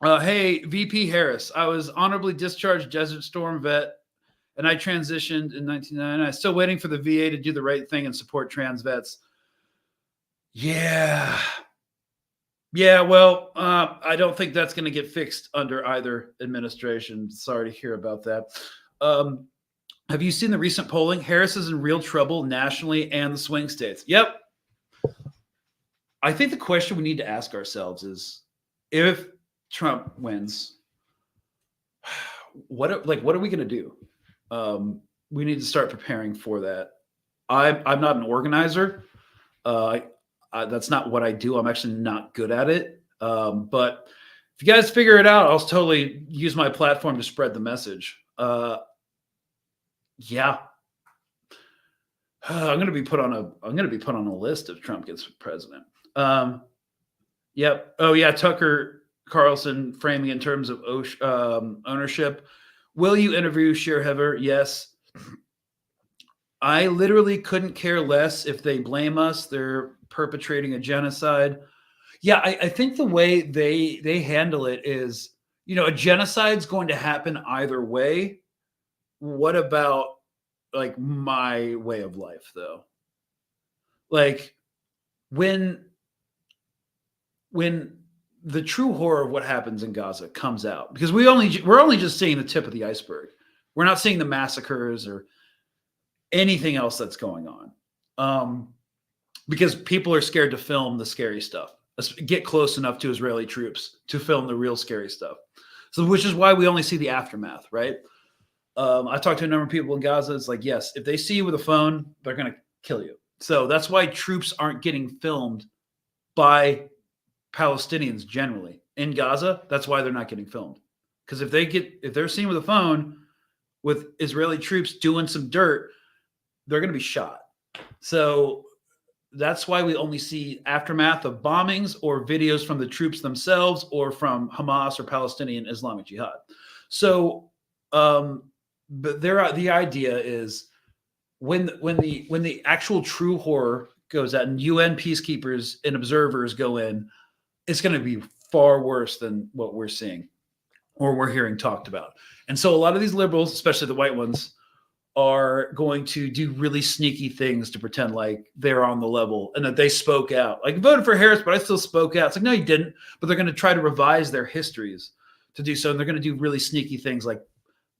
Hey, VP Harris, I was honorably discharged Desert Storm vet, and I transitioned in 1999. I'm still waiting for the VA to do the right thing and support trans vets. Yeah. Yeah, well, I don't think that's going to get fixed under either administration. Sorry to hear about that. Have you seen the recent polling? Harris is in real trouble nationally and the swing states. Yep. I think the question we need to ask ourselves is, if Trump wins, what are we going to do? We need to start preparing for that. I'm not an organizer. That's not what I do. I'm actually not good at it. But if you guys figure it out, I'll totally use my platform to spread the message. Yeah. I'm going to be put on a list if Trump gets president. Yep. Oh yeah. Tucker Carlson framing in terms of ownership. Will you interview Sherhever? Yes. I literally couldn't care less if they blame us. They're perpetrating a genocide. Yeah, I think the way they handle it is, a genocide's going to happen either way. What about like my way of life though? Like when the true horror of what happens in Gaza comes out, because we're only just seeing the tip of the iceberg. We're not seeing the massacres or anything else that's going on. Because people are scared to film the scary stuff, get close enough to Israeli troops to film the real scary stuff. So, which is why we only see the aftermath, right? I talked to a number of people in Gaza. It's like, yes, if they see you with a phone, they're going to kill you. So that's why troops aren't getting filmed by Palestinians generally in Gaza. That's why they're not getting filmed. Because if they're seen with a phone with Israeli troops doing some dirt, they're going to be shot. So that's why we only see aftermath of bombings or videos from the troops themselves or from Hamas or Palestinian Islamic Jihad. So, but the idea is when the actual true horror goes out and UN peacekeepers and observers go in, it's going to be far worse than what we're seeing or we're hearing talked about. And so a lot of these liberals, especially the white ones, are going to do really sneaky things to pretend like they're on the level and that they spoke out. Like, I voted for Harris, but I still spoke out. It's like, no, you didn't. But they're going to try to revise their histories to do so. And they're going to do really sneaky things like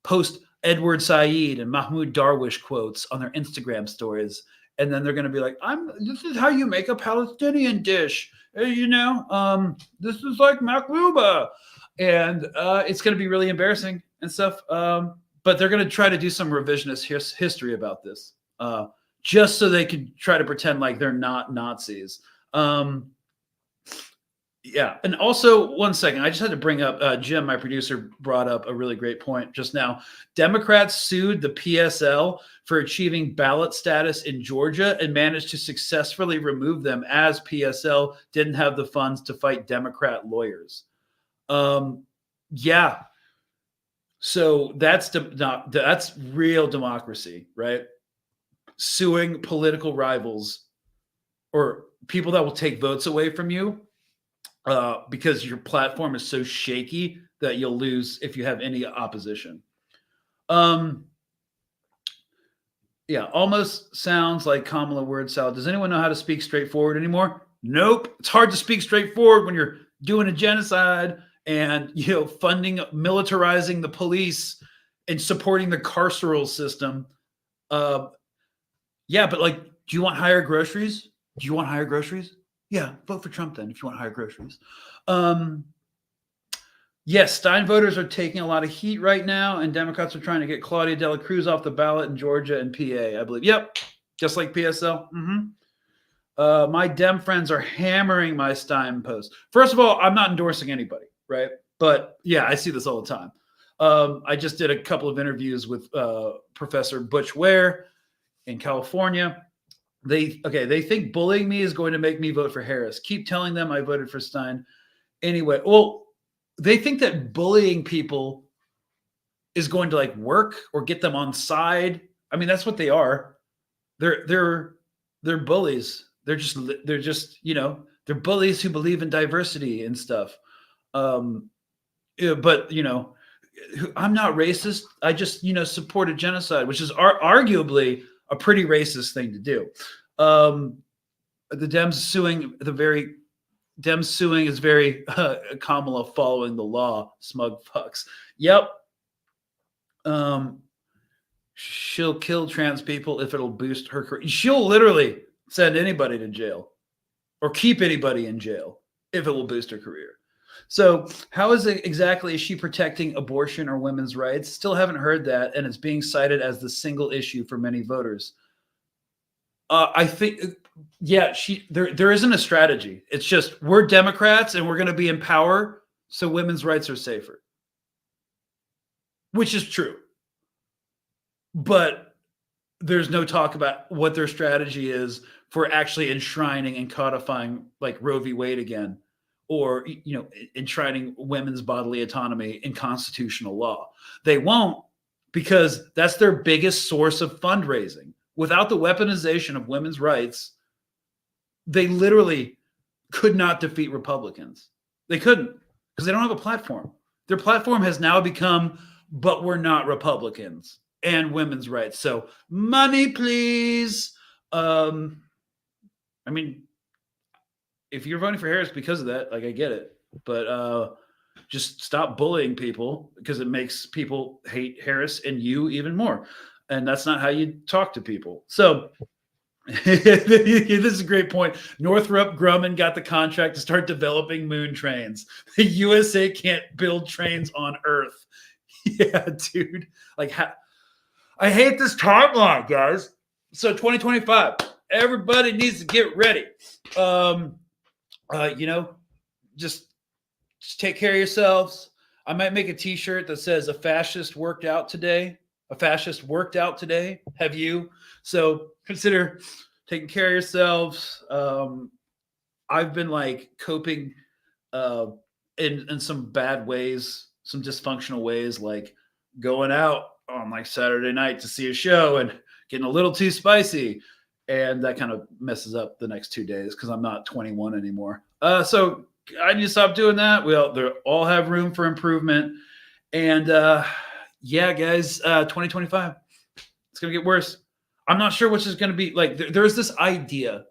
post Edward Said and Mahmoud Darwish quotes on their Instagram stories. And then they're going to be like, this is how you make a Palestinian dish. This is like makluba. And it's going to be really embarrassing and stuff. But they're going to try to do some revisionist history about this, just so they can try to pretend like they're not Nazis. Yeah. And also, one second, I just had to bring up, Jim, my producer, brought up a really great point just now. Democrats sued the PSL for achieving ballot status in Georgia and managed to successfully remove them as PSL didn't have the funds to fight Democrat lawyers. Yeah. So that's real democracy, right? Suing political rivals or people that will take votes away from you because your platform is so shaky that you'll lose if you have any opposition. Yeah, almost sounds like Kamala word salad. Does anyone know how to speak straightforward anymore? Nope. It's hard to speak straightforward when you're doing a genocide and funding, militarizing the police and supporting the carceral system. Yeah, but like, do you want higher groceries? Do you want higher groceries? Yeah, vote for Trump then if you want higher groceries. Yes, Stein voters are taking a lot of heat right now, and Democrats are trying to get Claudia Dela Cruz off the ballot in Georgia and PA, I believe. Yep, just like PSL. My Dem friends are hammering my Stein post. First of all, I'm not endorsing anybody, right? But yeah, I see this all the time. I just did a couple of interviews with Professor Butch Ware in California. They think bullying me is going to make me vote for Harris. Keep telling them I voted for Stein anyway. Well, they think that bullying people is going to like work or get them on side. I mean, that's what they are. They're bullies. They're just they're bullies who believe in diversity and stuff. But I'm not racist. I just support a genocide, which is arguably a pretty racist thing to do. The Dems suing is very Kamala following the law. Smug fucks. Yep. She'll kill trans people if it'll boost her career. She'll literally send anybody to jail or keep anybody in jail if it will boost her career. So how exactly is she protecting abortion or women's rights? Still haven't heard that, and it's being cited as the single issue for many voters. I think, there isn't a strategy. It's just we're Democrats and we're going to be in power, so women's rights are safer, which is true. But there's no talk about what their strategy is for actually enshrining and codifying like Roe v. Wade again, or enshrining women's bodily autonomy in constitutional law. They won't, because that's their biggest source of fundraising. Without the weaponization of women's rights, they literally could not defeat Republicans. They couldn't, because they don't have a platform. Their platform has now become, but we're not Republicans and women's rights. So money, please. I mean, if you're voting for Harris because of that, like, I get it, but just stop bullying people, because it makes people hate Harris and you even more. And that's not how you talk to people. So this is a great point. Northrop Grumman got the contract to start developing moon trains. The USA can't build trains on Earth. Yeah, dude. Like, I hate this timeline, guys. So 2025, everybody needs to get ready. Just take care of yourselves. I might make a t-shirt that says "A fascist worked out today." A fascist worked out today. Have you? So consider taking care of yourselves. I've been like coping in some bad ways, some dysfunctional ways, like going out on like Saturday night to see a show and getting a little too spicy. And that kind of messes up the next 2 days because I'm not 21 anymore. So I need to stop doing that. They all have room for improvement. And yeah, guys, 2025, it's going to get worse. I'm not sure which is going to be like. There's this idea.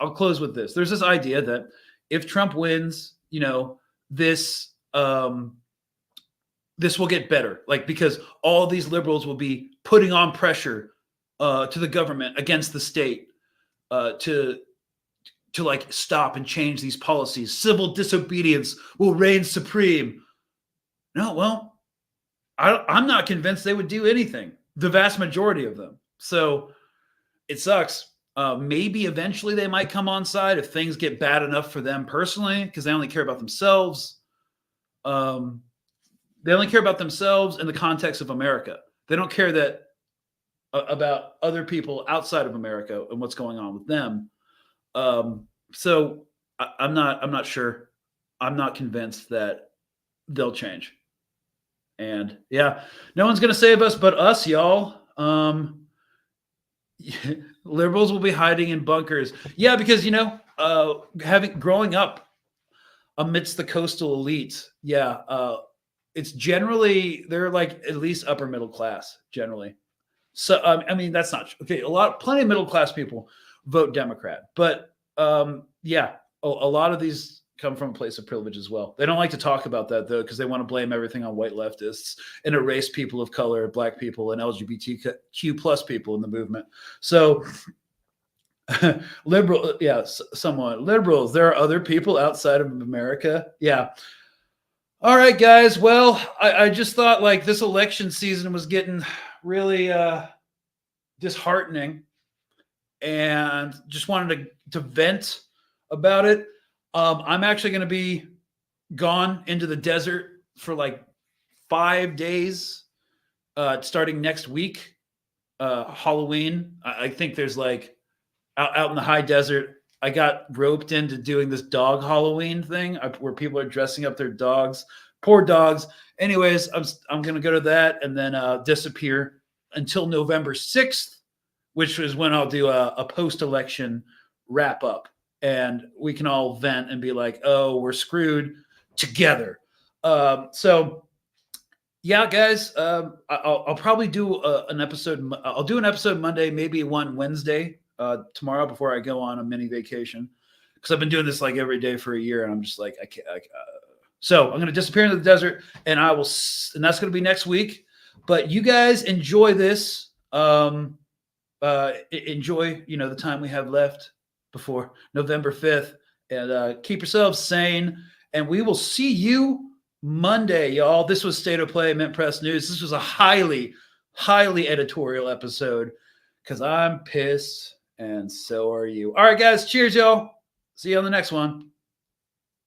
I'll close with this. There's this idea that if Trump wins, this will get better. Like, because all these liberals will be putting on pressure to the government against the state to like stop and change these policies. Civil disobedience will reign supreme. No, well, I'm not convinced they would do anything. The vast majority of them. So it sucks. Maybe eventually they might come on side if things get bad enough for them personally, because they only care about themselves. They only care about themselves in the context of America. They don't care about other people outside of America and what's going on with them. So I'm not sure. I'm not convinced that they'll change. And yeah, no one's going to save us but us, y'all. Liberals will be hiding in bunkers. Yeah, because, growing up amidst the coastal elites, it's generally, they're like at least upper middle class generally. So, I mean, that's not okay. Plenty of middle class people vote Democrat, but a lot of these come from a place of privilege as well. They don't like to talk about that though, because they want to blame everything on white leftists and erase people of color, Black people, and LGBTQ plus people in the movement. So somewhat liberals. There are other people outside of America. Yeah. All right, guys. Well, I just thought like this election season was getting really disheartening, and just wanted to vent about it. I'm actually going to be gone into the desert for like 5 days starting next week. Halloween. I think there's like out in the high desert. I got roped into doing this dog Halloween thing where people are dressing up their dogs. Poor dogs. Anyways, I'm going to go to that and then disappear until November 6th, which is when I'll do a post-election wrap up. And we can all vent and be like, oh, we're screwed together. So, yeah, guys, I'll probably do an episode. I'll do an episode Monday, maybe one Wednesday tomorrow before I go on a mini vacation. Because I've been doing this like every day for a year. And I'm just like, I can't. So I'm going to disappear into the desert and and that's going to be next week. But you guys enjoy this. Enjoy, the time we have left before November 5th, and keep yourselves sane. And we will see you Monday, y'all. This was State of Play, Mint Press News. This was a highly, highly editorial episode because I'm pissed and so are you. All right, guys. Cheers, y'all. See you on the next one.